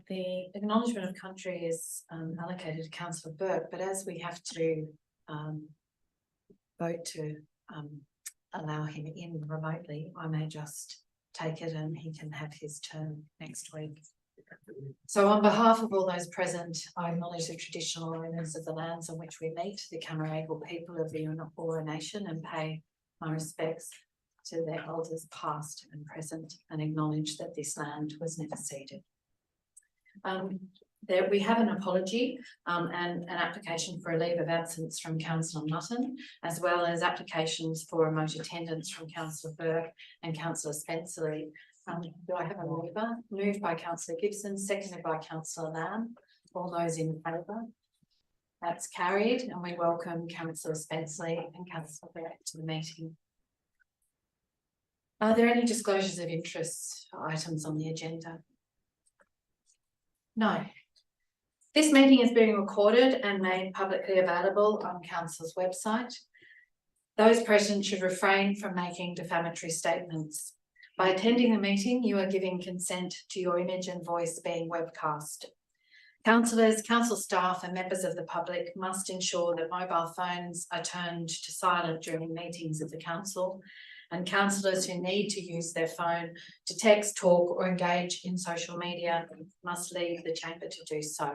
The acknowledgement of country is allocated to Councillor Burke, but as we have to vote to allow him in remotely, I may just take it and he can have his turn next week. So on behalf of all those present, I acknowledge the traditional owners of the lands on which we meet, the Cammeraygal people of the Eora Nation, and pay my respects to their elders past and present, and acknowledge that this land was never ceded. We have an apology and an application for a leave of absence from Councillor Mutton, as well as applications for remote attendance from Councillor Burke and Councillor Spenceley. Do I have a mover? Moved by Councillor Gibson, seconded by Councillor Lamb. All those in favour? That's carried, and we welcome Councillor Spenceley and Councillor Burke to the meeting. Are there any disclosures of interest items on the agenda? No. This meeting is being recorded and made publicly available on Council's website. Those present should refrain from making defamatory statements. By attending the meeting, you are giving consent to your image and voice being webcast. Councillors, council staff and members of the public must ensure that mobile phones are turned to silent during meetings of the council, and councillors who need to use their phone to text, talk or engage in social media must leave the chamber to do so.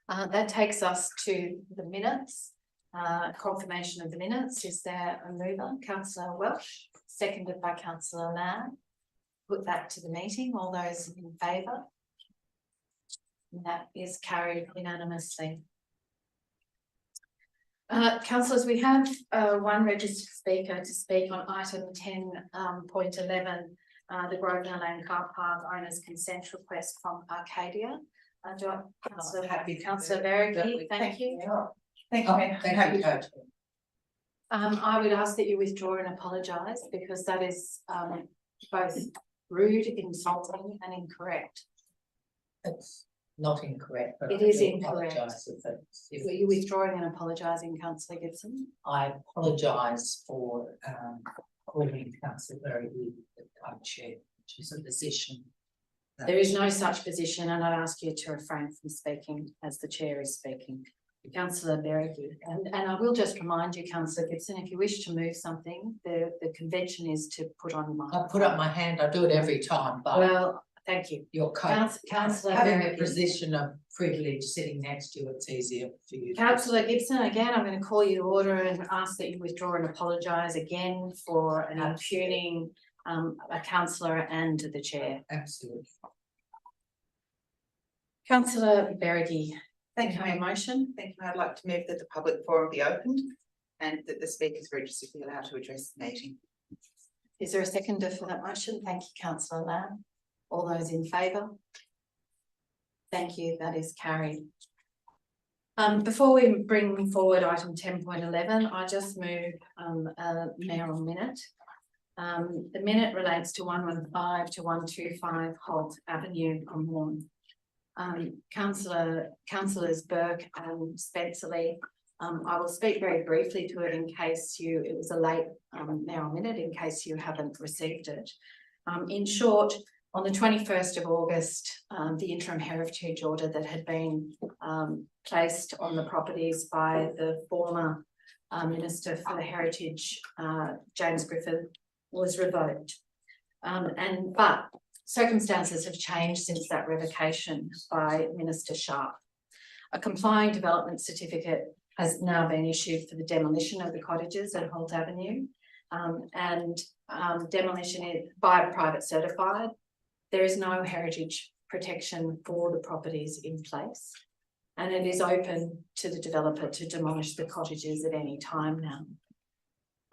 That takes us to the minutes, confirmation of the minutes. Is there a mover? Councillor Welsh, seconded by Councillor Lamb. Put that to the meeting. All those in favour? That is carried unanimously. Councillors, we have one registered speaker to speak on item 10.11, the Grosvenor Lane Car Park Owners Consent Request from Arcadia. Councillor Berricky, thank you. Thank you. Thank you. I would ask that you withdraw and apologise, because that is both rude, insulting and incorrect. It's not incorrect, but it is incorrect. If Were you withdrawing and apologising, Councillor Gibson? I apologise for calling Councillor Berricky the co-chair, which is a position. There is no such position, and I'd ask you to refrain from speaking as the chair is speaking. Councillor Berricky, and I will just remind you, Councillor Gibson, if you wish to move something, the convention is to put on your I put up my hand. I do it every time, but well, thank you. Your Councillor having Berricky, a position of privilege sitting next to you, it's easier for you. Councillor Gibson, again, I'm going to call you to order and ask that you withdraw and apologise again for an impugning a councillor and the chair. Absolutely. Councillor Berricky, thank you. have a motion. Thank you. I'd like to move that the public forum be opened and that the speakers registered be allowed to address the meeting. Is there a seconder for that motion? Thank you, Councillor Lamb. All those in favour? Thank you, that is carried. Before we bring forward item 10.11, I just move a mayoral minute. The minute relates to 115 to 125 Holt Avenue on Vaughan. Councillors Burke and Spenceley, I will speak very briefly to it in case it was a late mayoral minute, in case you haven't received it. In short, on the 21st of August, the interim heritage order that had been placed on the properties by the former Minister for the Heritage, James Griffith, was revoked. But circumstances have changed since that revocation by Minister Sharp. A complying development certificate has now been issued for the demolition of the cottages at Holt Avenue, and demolition is by a private certified. There is no heritage protection for the properties in place, and it is open to the developer to demolish the cottages at any time now.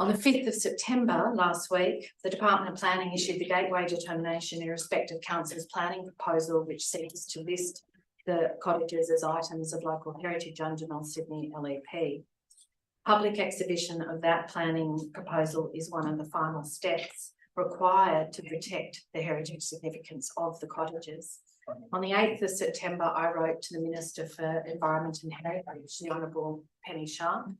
On the 5th of September last week, the Department of Planning issued the gateway determination in respect of Council's planning proposal, which seeks to list the cottages as items of local heritage under North Sydney LEP. Public exhibition of that planning proposal is one of the final steps required to protect the heritage significance of the cottages. On the 8th of September, I wrote to the Minister for Environment and Heritage, the Honourable Penny Sharp,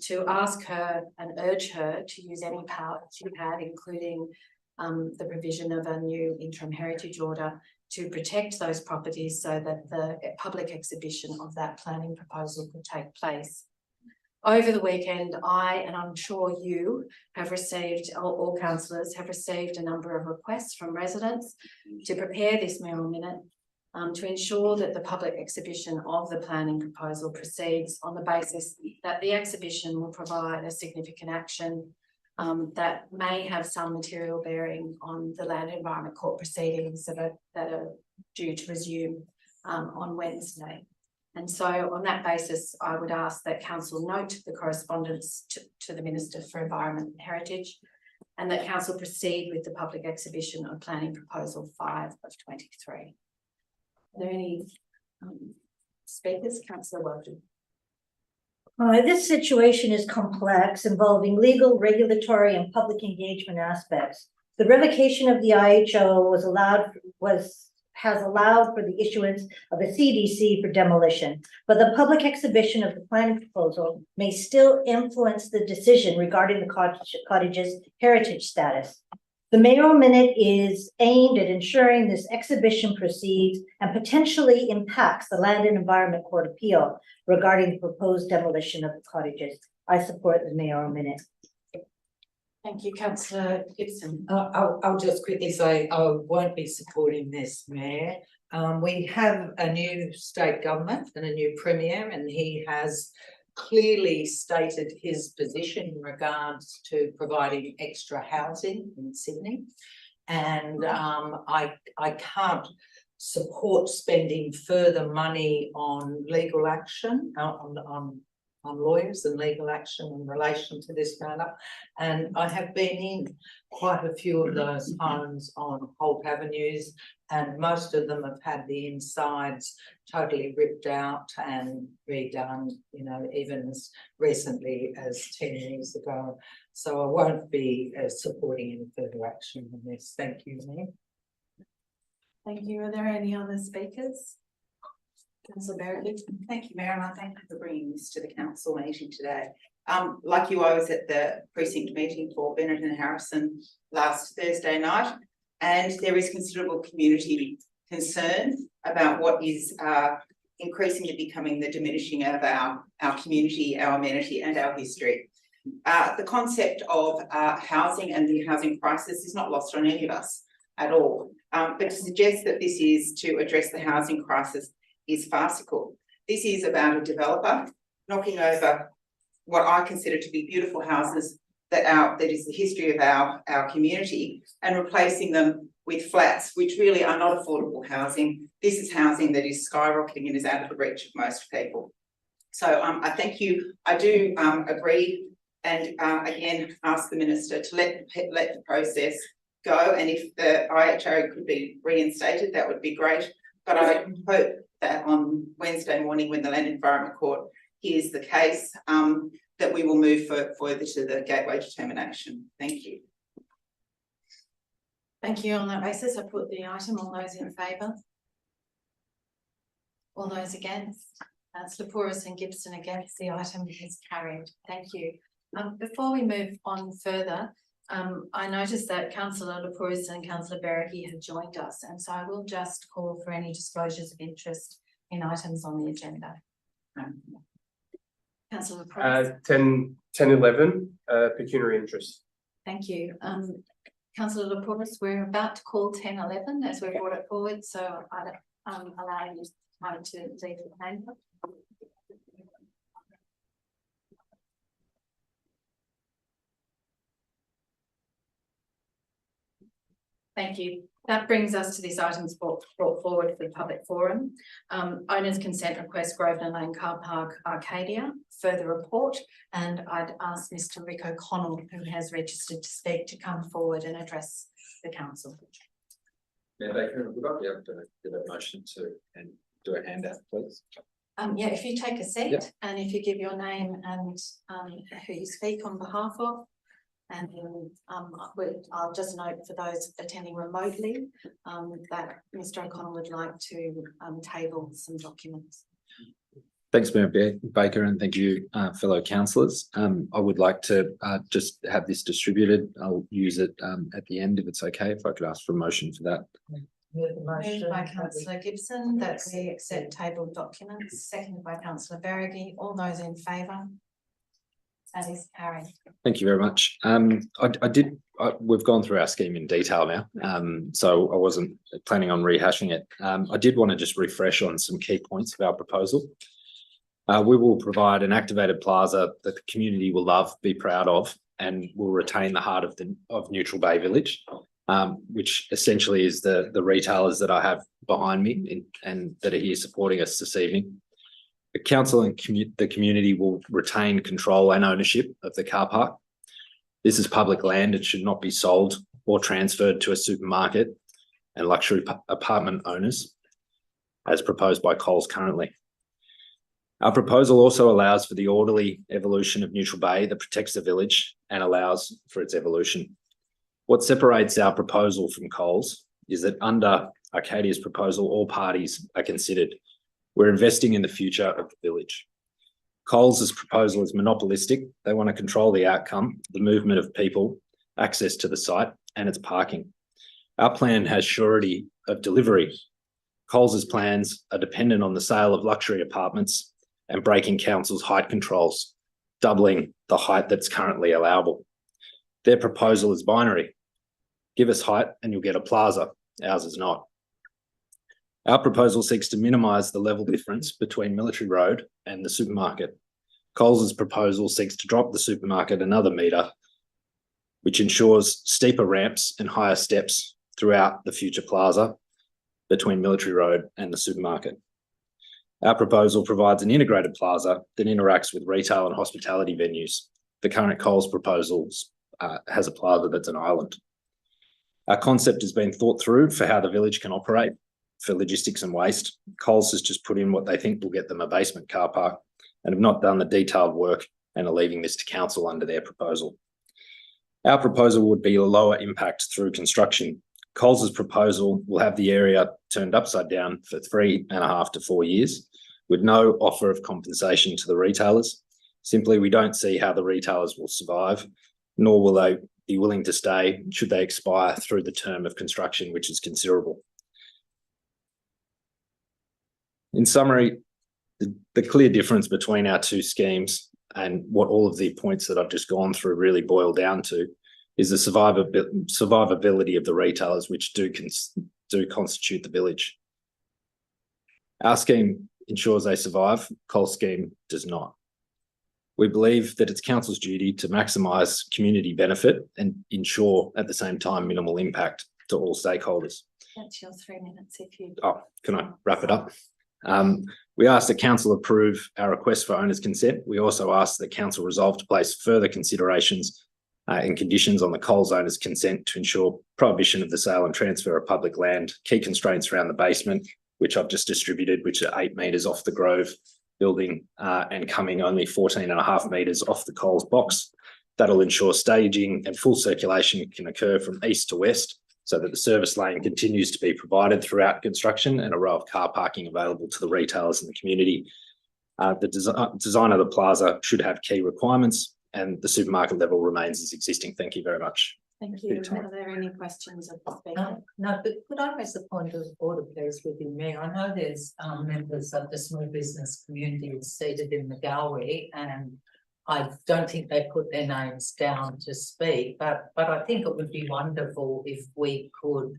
to ask her and urge her to use any power she had, including the provision of a new interim heritage order to protect those properties so that the public exhibition of that planning proposal could take place. Over the weekend, and I'm sure you have received, all councillors have received a number of requests from residents to prepare this mayoral minute to ensure that the public exhibition of the planning proposal proceeds on the basis that the exhibition will provide a significant action that may have some material bearing on the Land Environment Court proceedings that are due to resume on Wednesday. And so on that basis, I would ask that council note the correspondence to the Minister for Environment and Heritage, and that council proceed with the public exhibition of planning proposal 5 of 23. Are there any speakers? Councillor Weldon. This situation is complex, involving legal, regulatory, and public engagement aspects. The revocation of the IHO has allowed for the issuance of a CDC for demolition, but the public exhibition of the planning proposal may still influence the decision regarding the cottage's heritage status. The mayoral minute is aimed at ensuring this exhibition proceeds and potentially impacts the Land and Environment Court appeal regarding the proposed demolition of the cottages. I support the mayoral minute. Thank you, Councillor Gibson. I'll just quickly say I won't be supporting this, Mayor. We have a new state government and a new premier, and he has clearly stated his position in regards to providing extra housing in Sydney. And I can't support spending further money on legal action, on lawyers and legal action in relation to this matter. And I have been in quite a few of those homes on Holt Avenues, and most of them have had the insides totally ripped out and redone, you know, even as recently as 10 years ago. So I won't be supporting any further action on this. Thank you, Mayor. Thank you. Are there any other speakers? Councillor Berry. Thank you, Mayor, and I thank you for bringing this to the council meeting today. Like you, I was at the precinct meeting for Bennett and Harrison last Thursday night, and there is considerable community concern about what is increasingly becoming the diminishing of our community, our amenity and our history. The concept of housing and the housing crisis is not lost on any of us at all, but to suggest that this is to address the housing crisis is farcical. This is about a developer knocking over what I consider to be beautiful houses that is the history of our community, and replacing them with flats which really are not affordable housing. This is housing that is skyrocketing and is out of the reach of most people. So I thank you. I do agree, and again ask the Minister to let the process go, and if the IHO could be reinstated, that would be great. But I hope that on Wednesday morning, when the Land Environment Court hears the case, that we will move further to the gateway determination. Thank you. Thank you. On that basis, I put the item. All those in favour? All those against? Councillor Porras and Gibson against. The item is carried. Thank you. Before we move on further, I noticed that Councillor Porras and Councillor Berricky have joined us, and so I will just call for any disclosures of interest in items on the agenda. Councillor Porras. 10-11, pecuniary interest. Thank you. Councillor Porras, we're about to call 10-11 as we brought it forward, so I'd allow you time to leave the chamber. Thank you. That brings us to these items brought forward for the public forum. Owner's consent request, Grosvenor Lane Car Park, Arcadia, further report, and I'd ask Mr. Rick O'Connell, who has registered to speak, to come forward and address the council. Mayor Baker, would I be able to give a motion to and do a handout, please? Yeah, if you take a seat. Yep. And if you give your name and who you speak on behalf of. And then I'll just note for those attending remotely that Mr. O'Connell would like to table some documents. Thanks, Mayor Baker, and thank you, fellow councillors. I would like to just have this distributed. I'll use it at the end if it's okay. If I could ask for a motion for that. Move the motion. Moved by councillor Gibson that we accept tabled documents, seconded by councillor Berrigan. All those in favour? That is carried. Thank you very much. We've gone through our scheme in detail now, so I wasn't planning on rehashing it. I did want to just refresh on some key points of our proposal. We will provide an activated plaza that the community will love, be proud of, and will retain the heart of Neutral Bay Village, which essentially is the retailers that I have behind me and that are here supporting us this evening. The council and the community will retain control and ownership of the car park. This is public land. It should not be sold or transferred to a supermarket and luxury apartment owners, as proposed by Coles currently. Our proposal also allows for the orderly evolution of Neutral Bay that protects the village and allows for its evolution. What separates our proposal from Coles is that under Arcadia's proposal, all parties are considered. We're investing in the future of the village. Coles' proposal is monopolistic. They want to control the outcome, the movement of people, access to the site, and its parking. Our plan has surety of delivery. Coles' plans are dependent on the sale of luxury apartments and breaking council's height controls, doubling the height that's currently allowable. Their proposal is binary. Give us height and you'll get a plaza. Ours is not. Our proposal seeks to minimise the level difference between Military Road and the supermarket. Coles' proposal seeks to drop the supermarket another metre, which ensures steeper ramps and higher steps throughout the future plaza between Military Road and the supermarket. Our proposal provides an integrated plaza that interacts with retail and hospitality venues. The current Coles proposal has a plaza that's an island. Our concept has been thought through for how the village can operate for logistics and waste. Coles has just put in what they think will get them a basement car park and have not done the detailed work and are leaving this to council under their proposal. Our proposal would be a lower impact through construction. Coles' proposal will have the area turned upside down for 3.5 to 4 years with no offer of compensation to the retailers. Simply, we don't see how the retailers will survive, nor will they be willing to stay should they expire through the term of construction, which is considerable. In summary, the clear difference between our two schemes and what all of the points that I've just gone through really boil down to is the survivability of the retailers, which do constitute the village. Our scheme ensures they survive. Coles' scheme does not. We believe that it's council's duty to maximise community benefit and ensure at the same time minimal impact to all stakeholders. That's your 3 minutes if you. Oh, can I wrap it up? We ask that council approve our request for owner's consent. We also ask that council resolve to place further considerations and conditions on the Coles owner's consent to ensure prohibition of the sale and transfer of public land, key constraints around the basement, which I've just distributed, which are 8 metres off the Grove building and coming only 14.5 metres off the Coles box. That'll ensure staging and full circulation can occur from east to west, so that the service lane continues to be provided throughout construction and a row of car parking available to the retailers in the community. The design of the plaza should have key requirements and the supermarket level remains as existing. Thank you very much. Thank you. Are there any questions of the speaker? No, but could I raise the point of order, please, with you, Mayor? I know there's members of the small business community seated in the gallery, and I don't think they put their names down to speak, but I think it would be wonderful if we could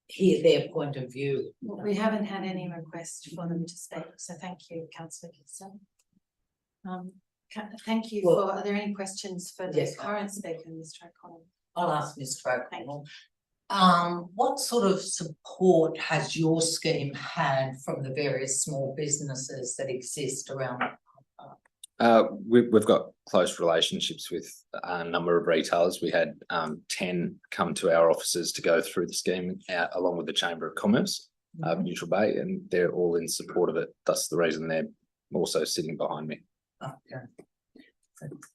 hear their point of view. We haven't had any request for them to speak, so thank you, councillor Gibson. Thank you for, are there any questions for the current speaker, Mr. O'Connell? I'll ask Mr. O'Connell. What sort of support has your scheme had from the various small businesses that exist around? We've got close relationships with a number of retailers. We had 10 come to our offices to go through the scheme along with the Chamber of Commerce of Neutral Bay, and they're all in support of it. That's the reason they're also sitting behind me. Okay.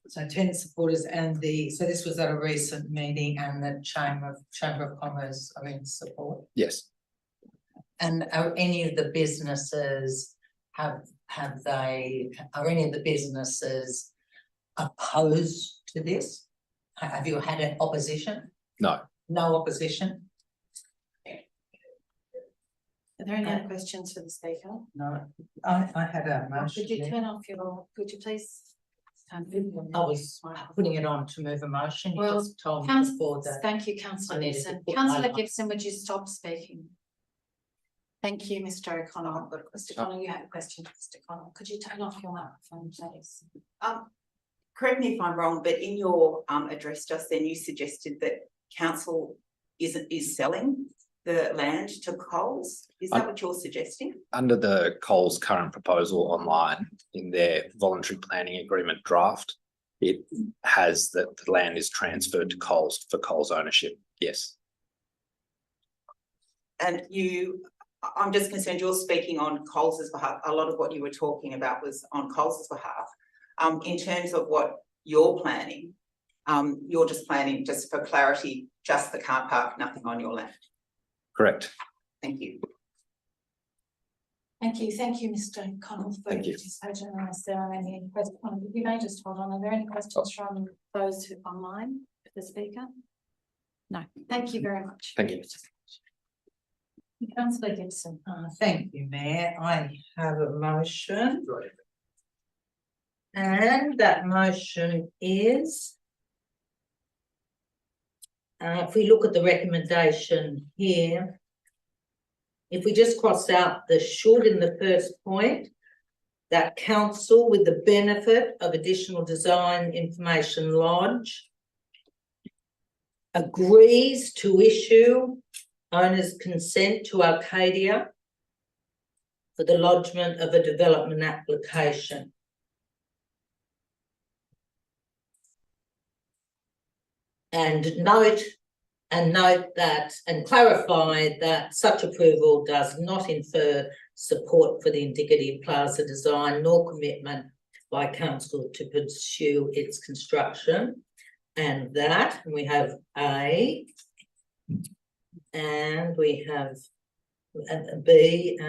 So 10 supporters, and so this was at a recent meeting, and the Chamber of Commerce are in support. Yes. And are any of the businesses have are any of the businesses opposed to this? Have you had an opposition? No. No opposition? Are there any other questions for the speaker? No, I had a motion. Could you there. turn off could you please? I was putting it on to move a motion, you Well, just told me Council, before that. thank you, councillor I needed to Gibson. put my Councillor line. Gibson, would you stop speaking? Thank you, Mr O'Connell. Mr Connell, you have a question, Mr Connell. Could you turn off your microphone, please? Correct me if I'm wrong, but in your address just then, you suggested that council is selling the land to Coles. Is that what you're suggesting? Under the Coles current proposal online in their voluntary planning agreement draft, it has that the land is transferred to Coles for Coles ownership. Yes. And I'm just concerned you're speaking on Coles's behalf. A lot of what you were talking about was on Coles's behalf. In terms of what you're planning, you're just planning, just for clarity, just the car park, nothing on your land. Correct. Thank you. Thank you, Mr Connell, for Thank you. participating in this. There are any questions? You may just hold on. Are there any questions from those who online for the speaker? No, thank you very much. Thank you. Councillor Gibson. Thank you, Mayor. I have a motion. And that motion is. If we look at the recommendation here. If we just cross out the should in the first point. That council with the benefit of additional design information lodge. Agrees to issue owner's consent to Arcadia. For the lodgement of a development application. And note that and clarify that such approval does not infer support for the indicative plaza design nor commitment by council to pursue its construction. And that we have A and we have B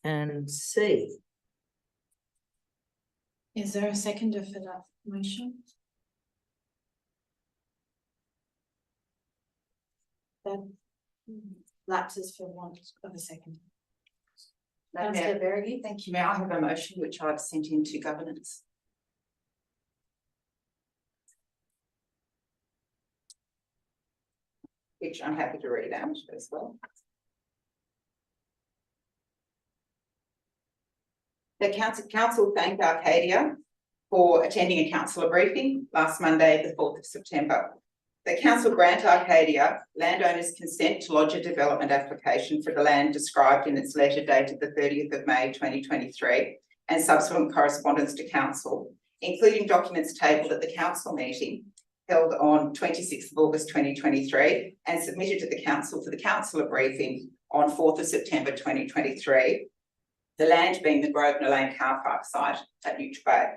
and C. Is there a seconder for that motion? That lapses for want of a second. Councillor Berrigan, thank you. May I have a motion which I've sent into governance? Which I'm happy to read out as well. The council thanked Arcadia for attending a councillor briefing last Monday, the 4th of September. The council grant Arcadia landowners consent to lodge a development application for the land described in its letter dated the 30th of May 2023 and subsequent correspondence to council, including documents tabled at the council meeting held on 26th of August 2023 and submitted to the council for the councillor briefing on 4th of September 2023. The land being the Grosvenor Lane car park site at Newt Bay.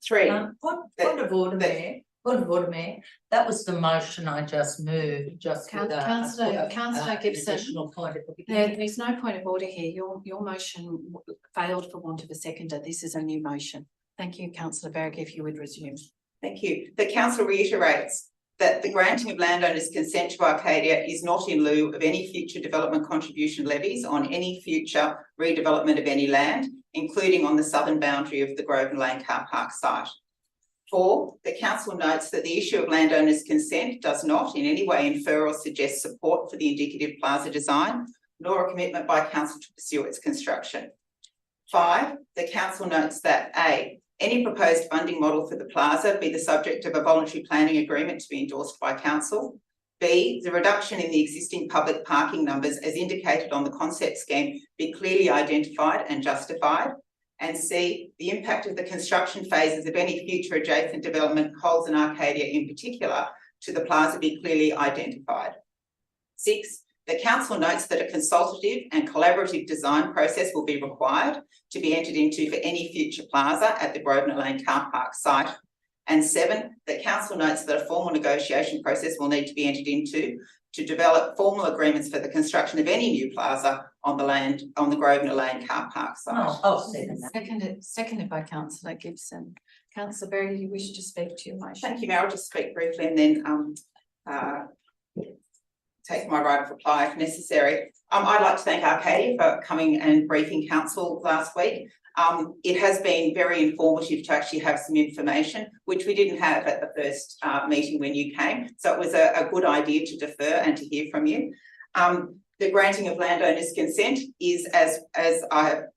3. Point of order, Mayor. Point of order, Mayor. That was the motion I just moved, just with Councillor an Gibson. additional point at the beginning. There's no point of order here. Your motion failed for want of a seconder. This is a new motion. Thank you, councillor Berrigan, if you would resume. Thank you. The council reiterates that the granting of landowners' consent to Arcadia is not in lieu of any future development contribution levies on any future redevelopment of any land, including on the southern boundary of the Grosvenor Lane car park site. 4, the council notes that the issue of landowners' consent does not in any way infer or suggest support for the indicative plaza design, nor a commitment by council to pursue its construction. 5, the council notes that A, any proposed funding model for the plaza be the subject of a voluntary planning agreement to be endorsed by council. B, the reduction in the existing public parking numbers as indicated on the concept scheme be clearly identified and justified. And C, the impact of the construction phases of any future adjacent development, Coles and Arcadia in particular, to the plaza be clearly identified. 6, the council notes that a consultative and collaborative design process will be required to be entered into for any future plaza at the Grosvenor Lane car park site. And 7, that council notes that a formal negotiation process will need to be entered into to develop formal agreements for the construction of any new plaza on the land, on the Grosvenor Lane car park site. I'll second that. Seconded by councillor Gibson. Councillor Berry, you wish to speak to your motion? Thank you, Mayor. I'll just speak briefly and then take my right of reply if necessary. I'd like to thank Arcadia for coming and briefing council last week. It has been very informative to actually have some information, which we didn't have at the first meeting when you came. So it was a good idea to defer and to hear from you. The granting of landowners' consent is, as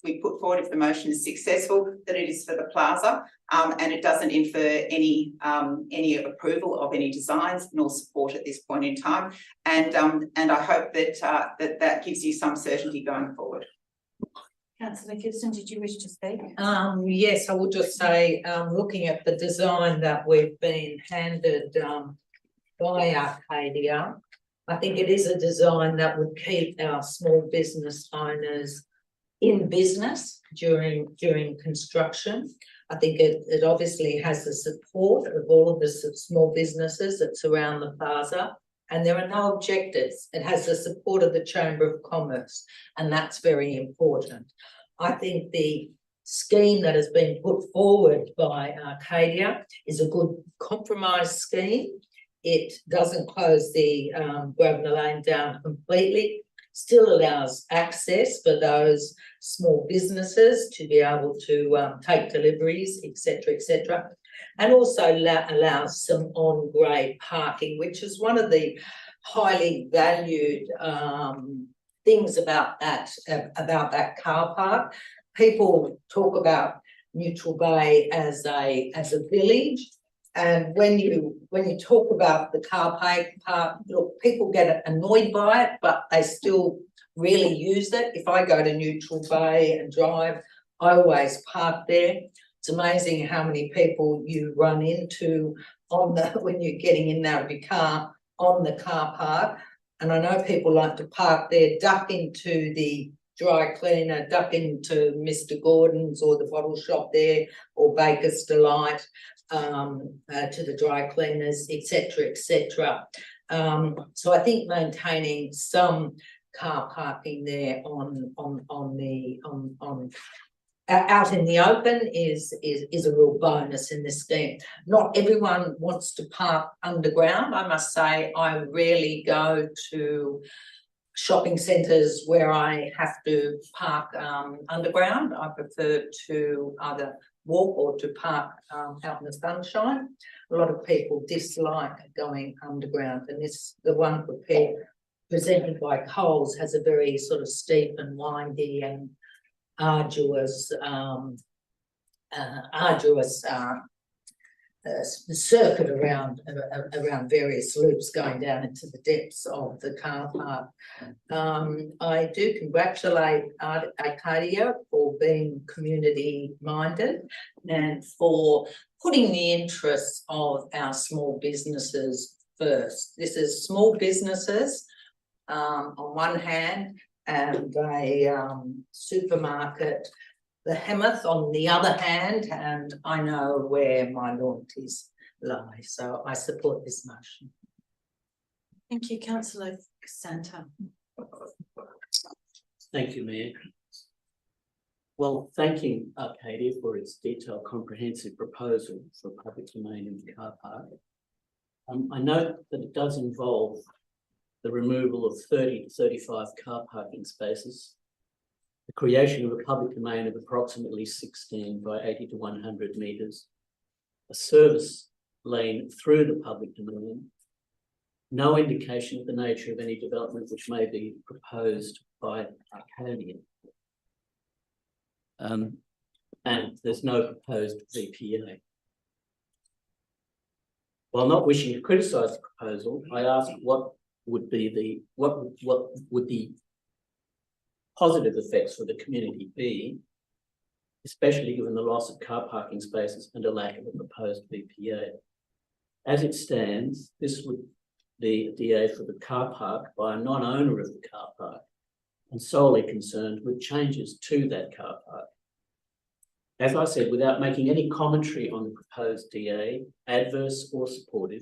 we put forward, if the motion is successful, that it is for the plaza, and it doesn't infer any approval of any designs nor support at this point in time. And I hope that that gives you some certainty going forward. Councillor Gibson, did you wish to speak? Yes, I will just say, looking at the design that we've been handed by Arcadia, I think it is a design that would keep our small business owners in business during construction. I think it obviously has the support of all of the small businesses that surround the plaza, and there are no objectives. It has the support of the Chamber of Commerce, and that's very important. I think the scheme that has been put forward by Arcadia is a good compromise scheme. It doesn't close the Grosvenor Lane down completely, still allows access for those small businesses to be able to take deliveries, etc., and also allows some on-grade parking, which is one of the highly valued things about that car park. People talk about Neutral Bay as a village. And when you talk about the car park, look, people get annoyed by it, but they still really use it. If I go to Neutral Bay and drive, I always park there. It's amazing how many people you run into when you're getting in there of your car on the car park. And I know people like to park there, duck into the dry cleaner, duck into Mr. Gordon's or the bottle shop there, or Baker's Delight, to the dry cleaners, etc. So I think maintaining some car parking there out in the open is a real bonus in this scheme. Not everyone wants to park underground. I must say, I rarely go to shopping centres where I have to park underground. I prefer to either walk or to park out in the sunshine. A lot of people dislike going underground, and the one presented by Coles has a very sort of steep and windy and arduous circuit around various loops going down into the depths of the car park. I do congratulate Arcadia for being community minded and for putting the interests of our small businesses first. This is small businesses on one hand, and a supermarket, the Hemeth, on the other hand, and I know where my loyalties lie, so I support this motion. Thank you, councillor Santa. Thank you, Mayor. Well, thanking Arcadia for its detailed, comprehensive proposal for a public domain in the car park. I note that it does involve the removal of 30 to 35 car parking spaces, the creation of a public domain of approximately 16 by 80 to 100 metres, a service lane through the public domain, no indication of the nature of any development which may be proposed by Arcadia. And there's no proposed VPA. While not wishing to criticise the proposal, I ask what would the positive effects for the community be, especially given the loss of car parking spaces and a lack of a proposed VPA. As it stands, this would be a DA for the car park by a non-owner of the car park and solely concerned with changes to that car park. As I said, without making any commentary on the proposed DA, adverse or supportive,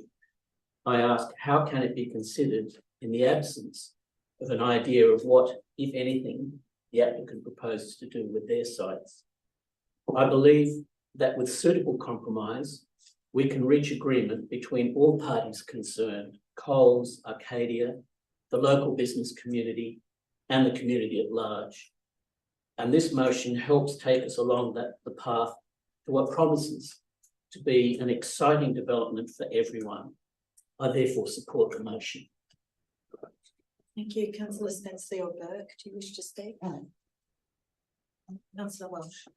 I ask, how can it be considered in the absence of an idea of what, if anything, the applicant proposes to do with their sites? I believe that with suitable compromise, we can reach agreement between all parties concerned, Coles, Arcadia, the local business community, and the community at large. And this motion helps take us along the path to what promises to be an exciting development for everyone. I therefore support the motion. Thank you, councillor Spencer or Burke. Do you wish to speak? Councillor Welsh.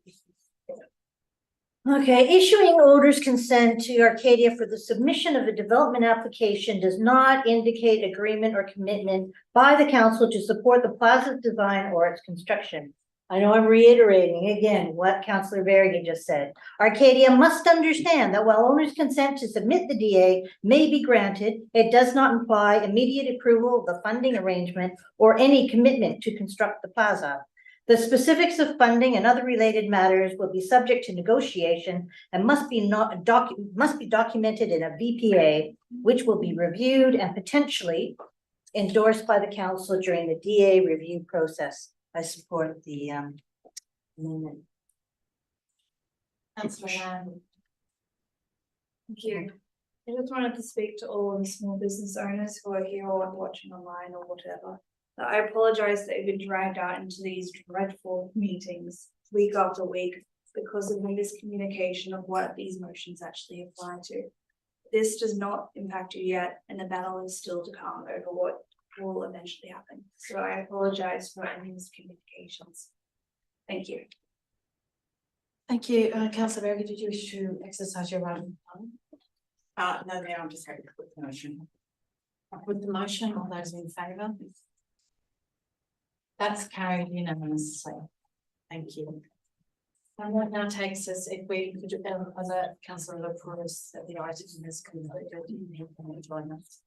Okay, issuing orders consent to Arcadia for the submission of a development application does not indicate agreement or commitment by the council to support the plaza's design or its construction. I know I'm reiterating again what councillor Berrigan just said. Arcadia must understand that while owners' consent to submit the DA may be granted, it does not imply immediate approval of the funding arrangement or any commitment to construct the plaza. The specifics of funding and other related matters will be subject to negotiation and must be documented in a VPA, which will be reviewed and potentially endorsed by the council during the DA review process. I support the amendment. Councillor Lamb. Thank you. I just wanted to speak to all the small business owners who are here or watching online or whatever. I apologize that you've been dragged out into these dreadful meetings week after week because of the miscommunication of what these motions actually apply to. This does not impact you yet, and the battle is still to come over what will eventually happen. So I apologize for any miscommunications. Thank you. Thank you, councillor Berrigan. Did you wish to exercise your right of time? No, Mayor, I'm just happy to put the motion. With the motion, all those in favour? That's carried unanimously. Thank you. And that now takes us, if we could, other councillor LaPouris, that the item is concluded. You can join us.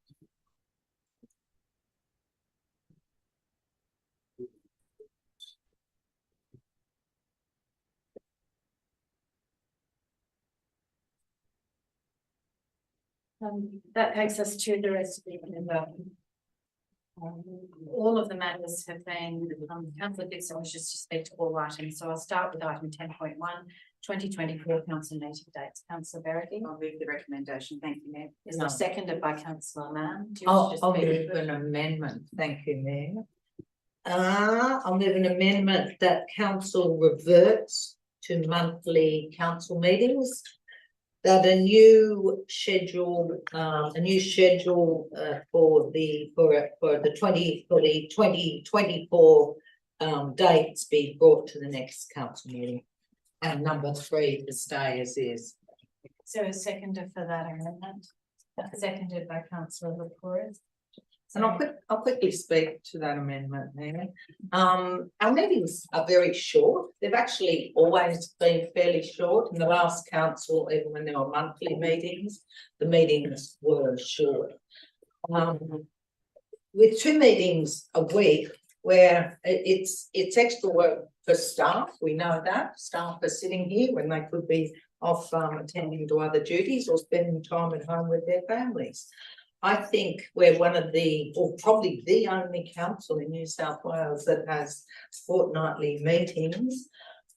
That takes us to the rest of the agenda. All of the matters have been, councillor Dixon wishes to speak to all items, so I'll start with item 10.1, 2024 council meeting dates. Councillor Berrigan. I'll move the recommendation. Thank you, Mayor. Is there seconded by councillor Mann? Do you I'll wish to speak? move an amendment. Thank you, Mayor. I'll move an amendment that council reverts to monthly council meetings. That a new schedule for the 2024 dates be brought to the next council meeting. And number 3 to stay as is. So a seconder for that amendment, seconded by councillor LaPouris. And I'll quickly speak to that amendment, Mayor. Our meetings are very short. They've actually always been fairly short. In the last council, even when there were monthly meetings, the meetings were short. With 2 meetings a week, where it's extra work for staff, we know that staff are sitting here when they could be off attending to other duties or spending time at home with their families. I think we're one of the, or probably the only council in New South Wales that has fortnightly meetings.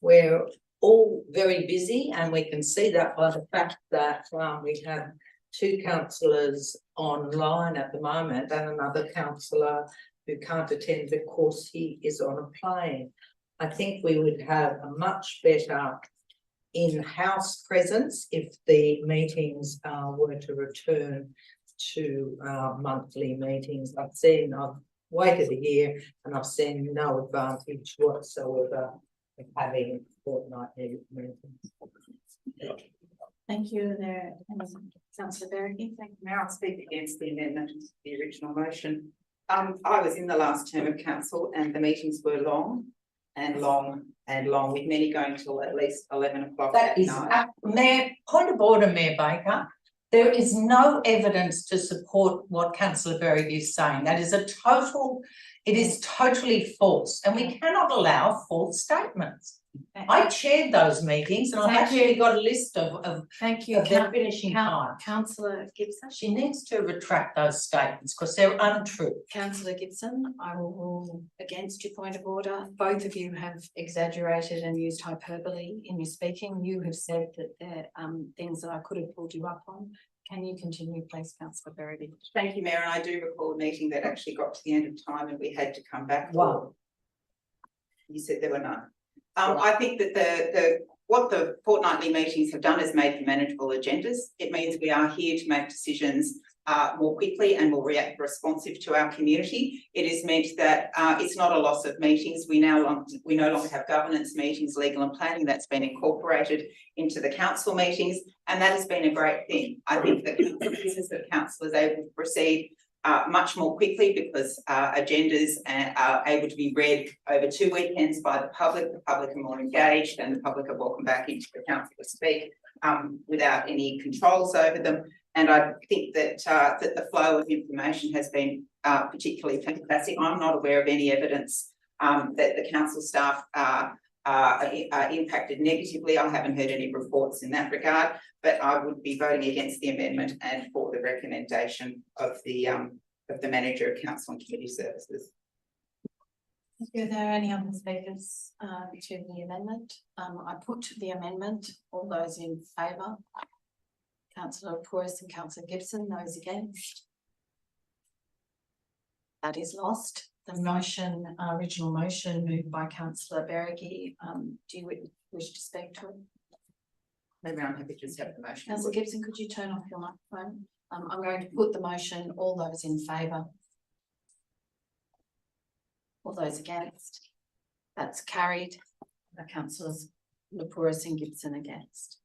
We're all very busy, and we can see that by the fact that we have 2 councillors online at the moment and another councillor who can't attend because he is on a plane. I think we would have a much better in-house presence if the meetings were to return to monthly meetings. I've waited a year and I've seen no advantage whatsoever of having fortnightly meetings. Thank you, there, councillor Berrigan. Thank you. Now I'll speak against the amendment to the original motion. I was in the last term of council and the meetings were long and long and long, with many going till at least 11 o'clock That at is, night. Mayor, point of order, Mayor Baker. There is no evidence to support what councillor Berrigan is saying. That is a total It is totally false, and we cannot allow false statements. I chaired those meetings and I've Thank actually you. got a list of Thank you, their finishing time. Councillor Gibson. She needs to retract those statements because they're untrue. Councillor Gibson, I will rule against your point of order. Both of you have exaggerated and used hyperbole in your speaking. You have said that there are things that I could have pulled you up on. Can you continue, please, councillor Berry? Thank you, Mayor, and I do recall a meeting that actually got to the end of time and we had to come back. Wow. You said there were none. I think that what the fortnightly meetings have done is made for manageable agendas. It means we are here to make decisions more quickly and more responsive to our community. It has meant that it's not a loss of meetings. We no longer have governance meetings, legal and planning. That's been incorporated into the council meetings, and that has been a great thing. I think that the business of council is able to proceed much more quickly because agendas are able to be read over 2 weekends by the public. The public are more engaged and the public are welcome back into the council to speak without any controls over them. And I think that that the flow of information has been particularly fantastic. I'm not aware of any evidence that the council staff are impacted negatively. I haven't heard any reports in that regard, but I would be voting against the amendment and for the recommendation of the manager of council and committee services. Are there any other speakers to the amendment? I put the amendment. All those in favour? Councillor Porus and Councillor Gibson, those against? That is lost. The motion, original motion moved by Councillor Beregi. Do you wish to speak to it? Maybe I'm happy to just have the motion. Councillor Gibson, could you turn off your microphone? I'm going to put the motion. All those in favour? All those against? That's carried. The councillors Lapouris and Gibson against.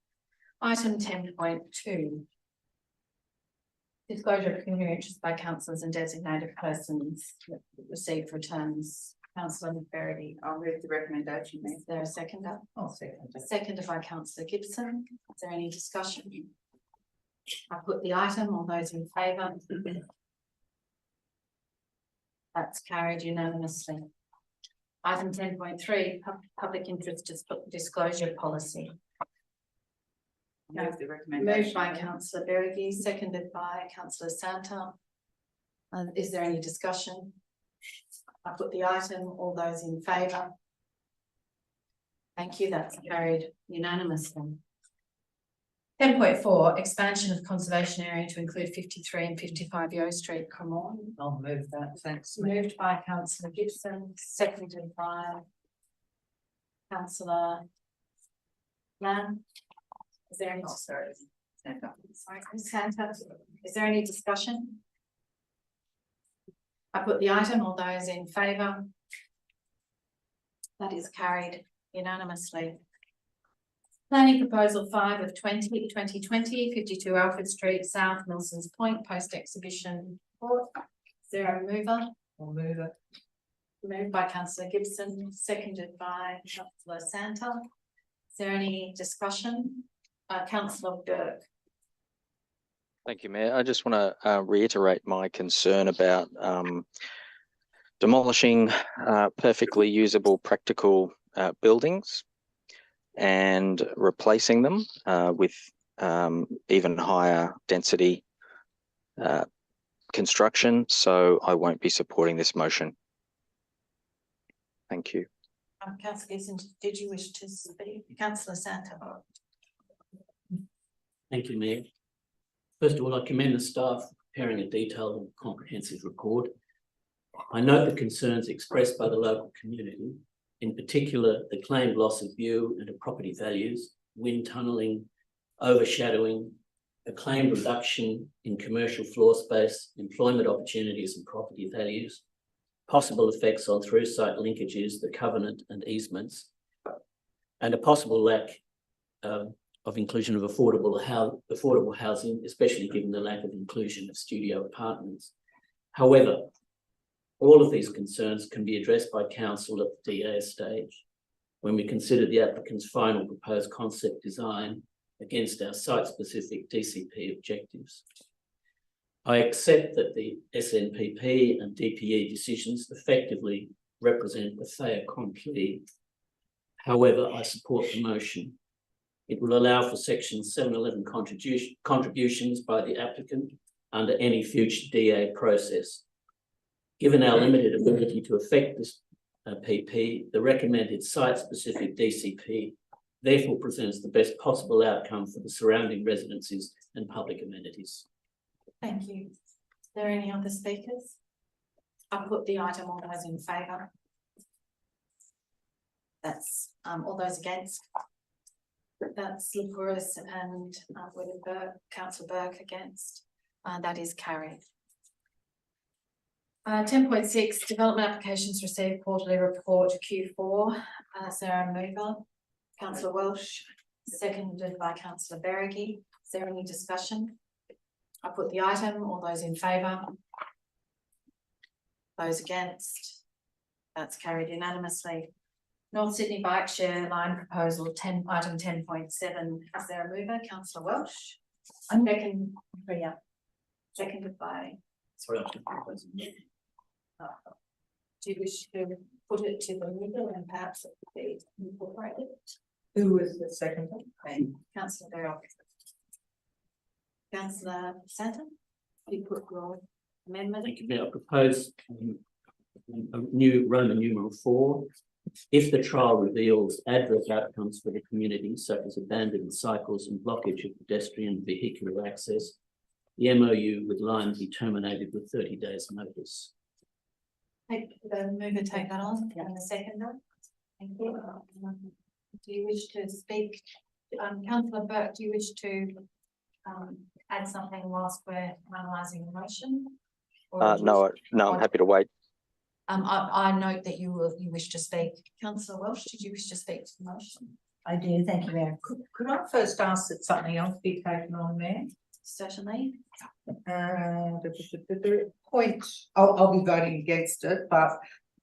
Item 10.2. Disclosure of pecuniary interest by councillors and designated persons that received returns. Councillor Verity. I'll move the recommendation. Is there a seconder? I'll second it. Seconded by councillor Gibson. Is there any discussion? I put the item. All those in favour? That's carried unanimously. Item 10.3, public interest disclosure policy. Move the recommendation. Moved by councillor Beregi, seconded by councillor Santa. Is there any discussion? I put the item. All those in favour? Thank you. That's carried unanimously. 10.4, expansion of conservation area to include 53 and 55 Yeo Street, Cremorne. I'll move that, thanks. Moved by councillor Gibson, seconded by councillor Lamb. Is there any? Sorry, Santa. Is there any discussion? I put the item. All those in favour? That is carried unanimously. Planning proposal 5 of 2020, 52 Alfred Street, South Milsons Point, post exhibition report. Is there a mover? I'll move it. Moved by councillor Gibson, seconded by councillor Santa. Is there any discussion? Councillor Dirk. Thank you, Mayor. I just want to reiterate my concern about demolishing perfectly usable, practical buildings and replacing them with even higher density construction. So I won't be supporting this motion. Thank you. Councillor Gibson, did you wish to speak? Councillor Santa. Thank you, Mayor. First of all, I commend the staff for preparing a detailed and comprehensive report. I note the concerns expressed by the local community, in particular, the claimed loss of view and of property values, wind tunnelling, overshadowing, a claimed reduction in commercial floor space, employment opportunities and property values, possible effects on through-site linkages, the covenant and easements, and a possible lack of inclusion of affordable housing, especially given the lack of inclusion of studio apartments. However, all of these concerns can be addressed by council at the DA stage when we consider the applicant's final proposed concept design against our site-specific DCP objectives. I accept that the SNPP and DPE decisions effectively represent a fait accompli. However, I support the motion. It will allow for section 711 contributions by the applicant under any future DA process. Given our limited ability to affect this PP, the recommended site-specific DCP therefore presents the best possible outcome for the surrounding residences and public amenities. Thank you. Are there any other speakers? I put the item, all those in favour. That's all those against. That's Lepouris and Councillor Burke against. That is carried. 10.6 development applications received quarterly report Q4. Sarah Mover, Councillor Welsh, seconded by Councillor Berrigy. Is there any discussion? I put the item, all those in favour. Those against. That's carried unanimously. North Sydney Bike Share Line Proposal item 10.7. Is there a mover? Councillor Welsh. Seconded by. Sorry, Do you wish to put it to the mover and perhaps it could be incorporated? Who was the second? Councillor Berrick. Councillor Santon, you put your amendment. Thank you, Mayor. I propose a new Roman numeral 4. If the trial reveals adverse outcomes for the community, such as abandoned cycles and blockage of pedestrian vehicular access, the MOU with Lime be terminated with 30 days notice. Take the mover, take that on, and the seconder. Thank you. Do you wish to speak? Councillor Burke, do you wish to add something whilst we're analysing the motion? No, I'm happy to wait. I note that you wish to speak. Councillor Welsh, did you wish to speak to the motion? I do, thank you, Mayor. Could I first ask that something else be taken on there? Certainly. Point, I'll be voting against it, but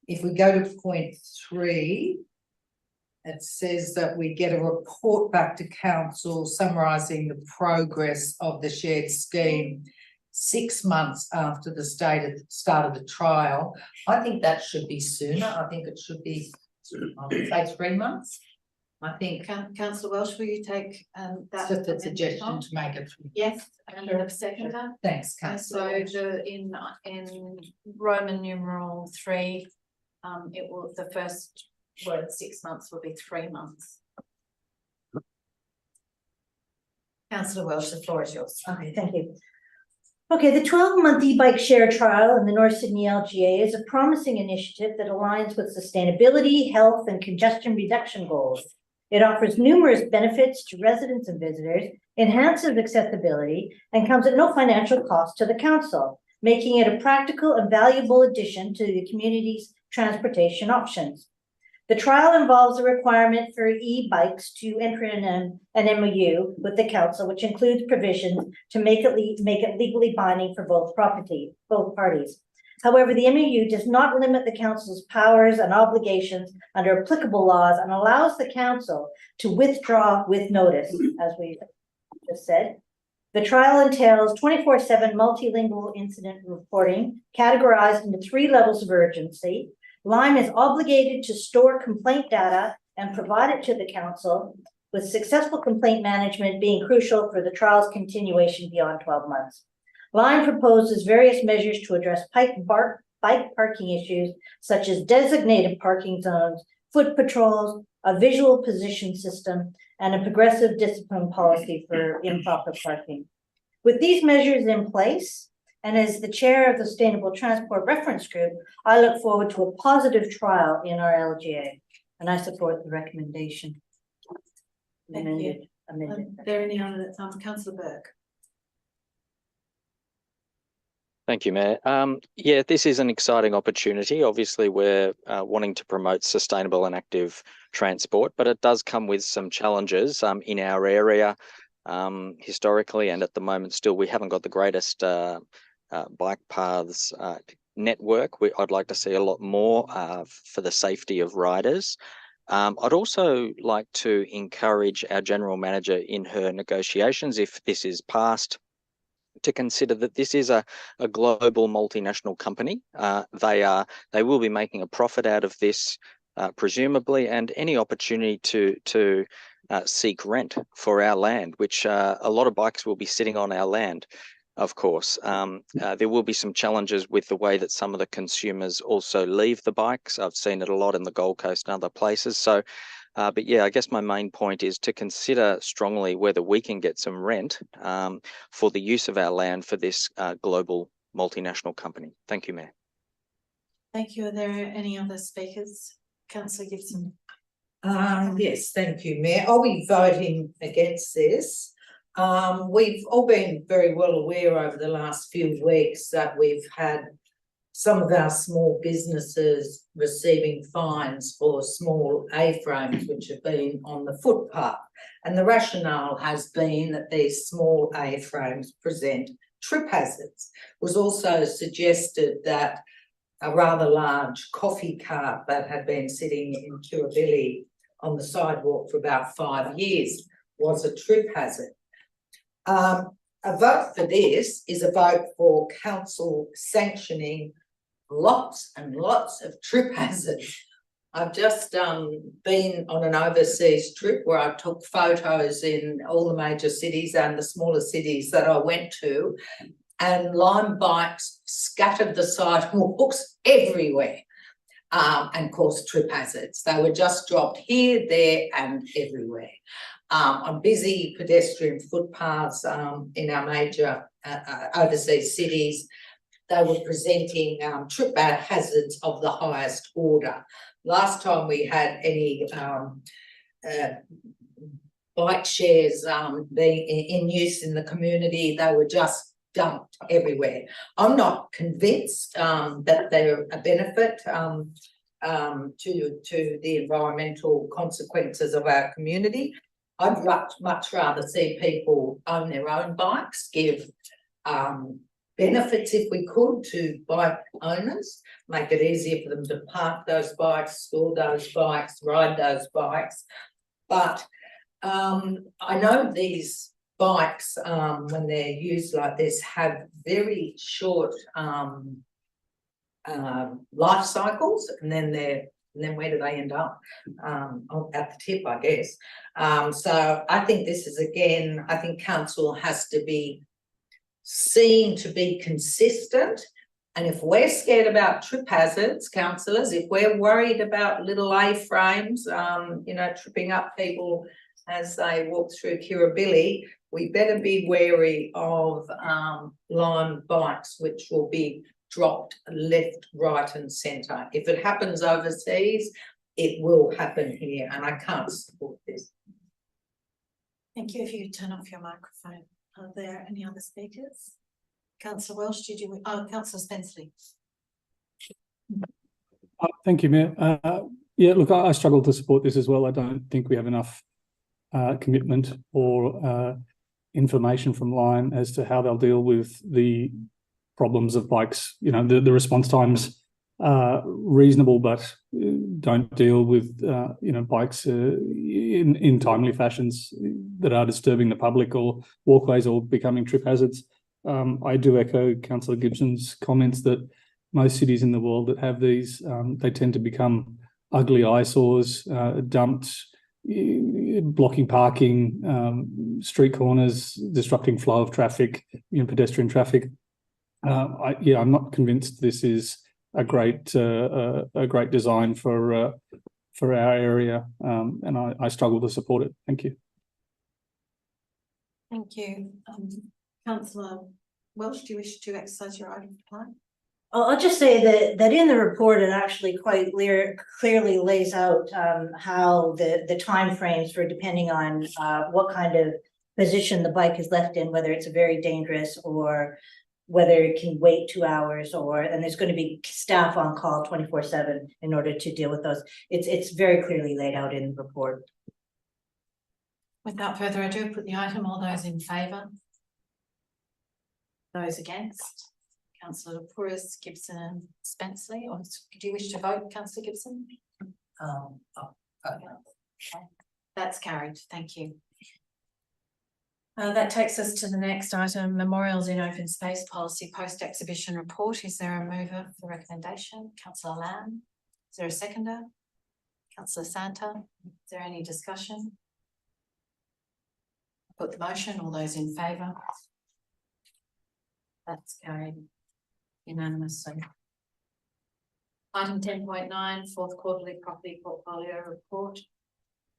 if we go to point 3, it says that we get a report back to council summarising the progress of the shared scheme 6 months after the start of the trial. I think that should be sooner. I think it should be, I would say 3 months. I think Councillor Welsh, will you take that? it's just a suggestion to make it. Yes, and the seconder. Thanks, So councillor. in Roman numeral 3, it will, the first word 6 months will be 3 months. Councillor Welsh, the floor is yours. Okay, thank you. Okay, the 12-month e-bike share trial in the North Sydney LGA is a promising initiative that aligns with sustainability, health, and congestion reduction goals. It offers numerous benefits to residents and visitors, enhances accessibility, and comes at no financial cost to the council, making it a practical and valuable addition to the community's transportation options. The trial involves a requirement for e-bikes to enter in an MOU with the council, which includes provisions to make it legally binding for both parties. However, the MOU does not limit the council's powers and obligations under applicable laws and allows the council to withdraw with notice, as we just said. The trial entails 24/7 multilingual incident reporting, categorized into 3 levels of urgency. Lime is obligated to store complaint data and provide it to the council, with successful complaint management being crucial for the trial's continuation beyond 12 months. Lime proposes various measures to address bike parking issues, such as designated parking zones, foot patrols, a visual position system, and a progressive discipline policy for improper parking. With these measures in place, and as the chair of the Sustainable Transport Reference Group, I look forward to a positive trial in our LGA, and I support the recommendation. Thank you. Are there any other, Councillor Burke? Thank you, Mayor. Yeah, this is an exciting opportunity. Obviously, we're wanting to promote sustainable and active transport, but it does come with some challenges in our area. Historically and at the moment still, we haven't got the greatest bike paths network. I'd like to see a lot more for the safety of riders. I'd also like to encourage our General Manager in her negotiations, if this is passed, to consider that this is a global multinational company. They will be making a profit out of this, presumably, and any opportunity to seek rent for our land, which a lot of bikes will be sitting on our land. Of course, there will be some challenges with the way that some of the consumers also leave the bikes. I've seen it a lot in the Gold Coast and other places. So, but yeah, I guess my main point is to consider strongly whether we can get some rent for the use of our land for this global multinational company. Thank you, Mayor. Thank you. Are there any other speakers? Councillor Gibson. Yes, thank you, Mayor. I'll be voting against this. We've all been very well aware over the last few weeks that we've had some of our small businesses receiving fines for small A-frames which have been on the footpath. And the rationale has been that these small A-frames present trip hazards. It was also suggested that a rather large coffee cart that had been sitting in Kirribilli on the sidewalk for about 5 years was a trip hazard. A vote for this is a vote for council sanctioning lots and lots of trip hazards. I've just been on an overseas trip where I took photos in all the major cities and the smaller cities that I went to, and Lime bikes scattered the sidewalks everywhere and caused trip hazards. They were just dropped here, there and everywhere. On busy pedestrian footpaths in our major overseas cities, they were presenting trip hazards of the highest order. Last time we had any bike shares being in use in the community, they were just dumped everywhere. I'm not convinced that they're a benefit to the environmental consequences of our community. I'd much rather see people own their own bikes, give benefits if we could to bike owners, make it easier for them to park those bikes, store those bikes, ride those bikes. But I know these bikes, when they're used like this, have very short life cycles, and then where do they end up? At the tip, I guess. So I think this is, again, I think council has to be seen to be consistent. And if we're scared about trip hazards, councillors, if we're worried about little A-frames, tripping up people as they walk through Kirribilli, we better be wary of Lime bikes, which will be dropped left, right and centre. If it happens overseas, it will happen here, and I can't support this. Thank you. If you could turn off your microphone. Are there any other speakers? Councillor Welsh, Councillor Spenceley. Thank you, Mayor. Yeah, look, I struggle to support this as well. I don't think we have enough commitment or information from Lime as to how they'll deal with the problems of bikes. You know, the response times are reasonable, but don't deal with bikes in timely fashions that are disturbing the public or walkways or becoming trip hazards. I do echo Councillor Gibson's comments that most cities in the world that have these, they tend to become ugly eyesores, dumped, blocking parking, street corners, disrupting flow of traffic, pedestrian traffic. I'm not convinced this is a great design for our area, and I struggle to support it. Thank you. Thank you. Councillor Welsh, do you wish to exercise your right of reply? I'll just say that in the report, it actually quite clearly lays out how the timeframes for depending on what kind of position the bike is left in, whether it's a very dangerous or whether it can wait 2 hours, and there's going to be staff on call 24/7 in order to deal with those. It's very clearly laid out in the report. Without further ado, put the item. All those in favour? Those against? Councillor Pouris, Gibson and Spenceley, or do you wish to vote, Councillor Gibson? Okay. That's carried. Thank you. That takes us to the next item, memorials in open space policy post-exhibition report. Is there a mover for recommendation? Councillor Lamb. Is there a seconder? Councillor Santa. Is there any discussion? Put the motion. All those in favour? That's carried unanimously. Item 10.9, fourth quarterly property portfolio report.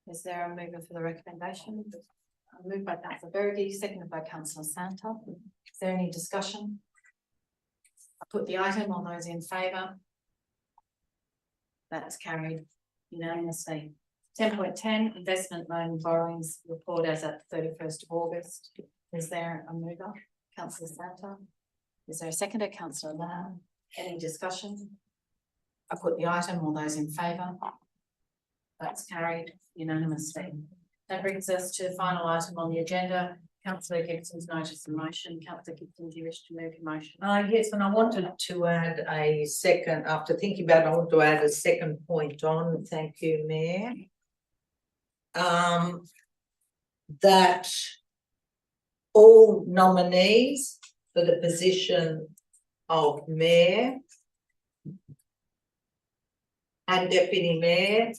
Is there a mover for the recommendation? Moved by Councillor Berge, seconded by Councillor Santa. Is there any discussion? I put the item. All those in favour? That's carried unanimously. 10.10, investment loan borrowings report as at 31st of August. Is there a mover? Councillor Santa. Is there a seconder? Councillor Lamb. Any discussion? I put the item. All those in favour? That's carried unanimously. That brings us to the final item on the agenda. Councillor Gibson's notice and motion. Councillor Gibson, do you wish to move your motion? Yes, and I wanted to add a second, after thinking about it, I want to add a second point on, thank you, Mayor. That all nominees for the position of Mayor and Deputy Mayor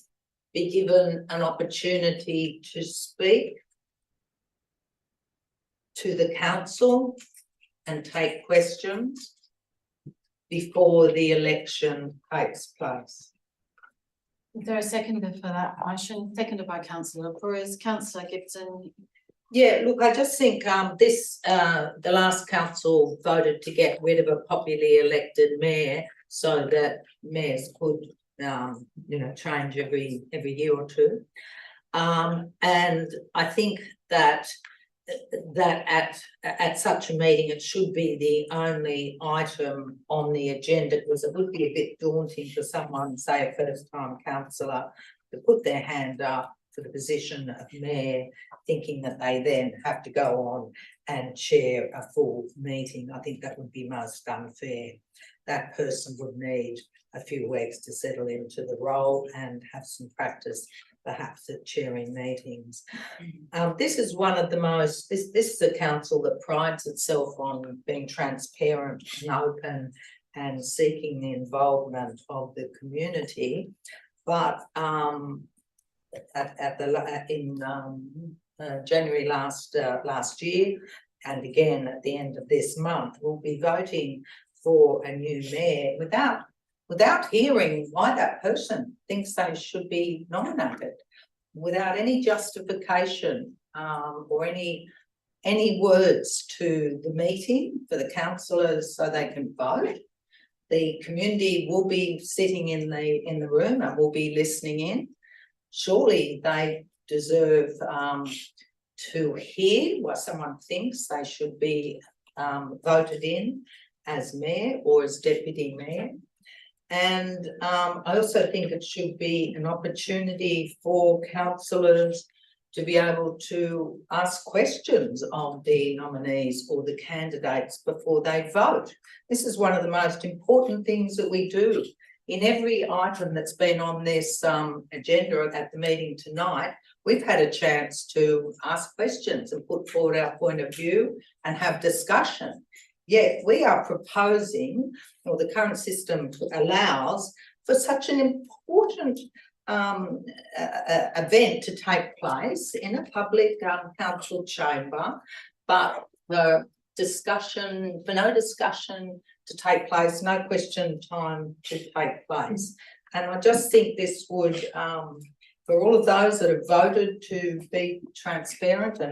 be given an opportunity to speak to the council and take questions before the election takes place. Is there a seconder for that motion? Seconded by Councillor Cruz. Councillor Gibson. Yeah, look, I just think the last council voted to get rid of a popularly elected mayor so that mayors could change every year or two. And I think that at such a meeting it should be the only item on the agenda, because it would be a bit daunting for someone, say a first-time councillor, to put their hand up for the position of mayor, thinking that they then have to go on and chair a full meeting. I think that would be most unfair. That person would need a few weeks to settle into the role and have some practice, perhaps at chairing meetings. This is one of the most, this is a council that prides itself on being transparent and open and seeking the involvement of the community. But in January last year, and again at the end of this month, we'll be voting for a new mayor without hearing why that person thinks they should be nominated, without any justification or any words to the meeting for the councillors so they can vote. The community will be sitting in the room and will be listening in. Surely they deserve to hear what someone thinks they should be voted in as mayor or as deputy mayor. And I also think it should be an opportunity for councillors to be able to ask questions of the nominees or the candidates before they vote. This is one of the most important things that we do. In every item that's been on this agenda at the meeting tonight, we've had a chance to ask questions and put forward our point of view and have discussion. Yet we are proposing, or the current system allows, for such an important event to take place in a public council chamber, but for no discussion to take place, no question time to take place. And I just think this would, for all of those that have voted to be transparent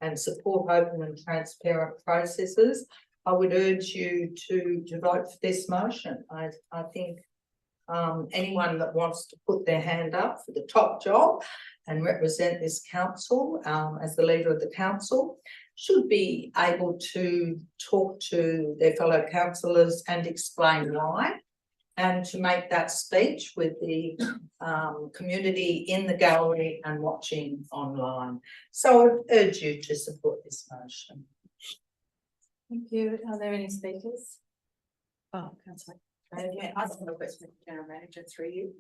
and support open and transparent processes, I would urge you to vote for this motion. I think anyone that wants to put their hand up for the top job and represent this council as the leader of the council should be able to talk to their fellow councillors and explain why, and to make that speech with the community in the gallery and watching online. So I urge you to support this motion. Thank you. Are there any speakers? Oh, Councillor. Yeah, I just have a question for the General Manager through you.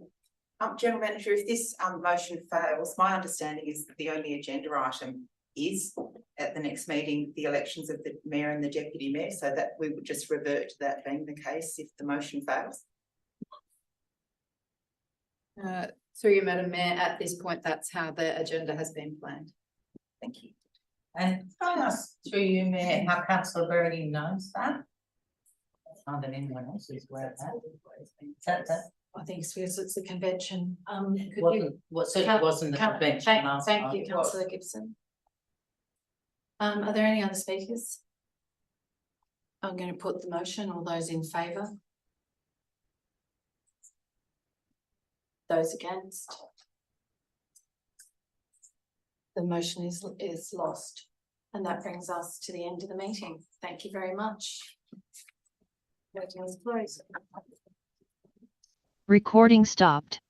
General Manager, if this motion fails, my understanding is that the only agenda item is at the next meeting, the elections of the mayor and the deputy mayor, so that we would just revert to that being the case if the motion fails. Through you, Madam Mayor, at this point, that's how the agenda has been planned. Thank you. And can I ask through you, Mayor, how councillor Bernie knows that? Not that anyone else is aware of that. That I think it's because it's a convention. Could you? wasn't, what certainly wasn't the convention Thank last thank you, night. councillor Gibson. Are there any other speakers? I'm going to put the motion. All those in favour? Those against? The motion is lost. And that brings us to the end of the meeting. Thank you very much. Voting is closed. Recording stopped.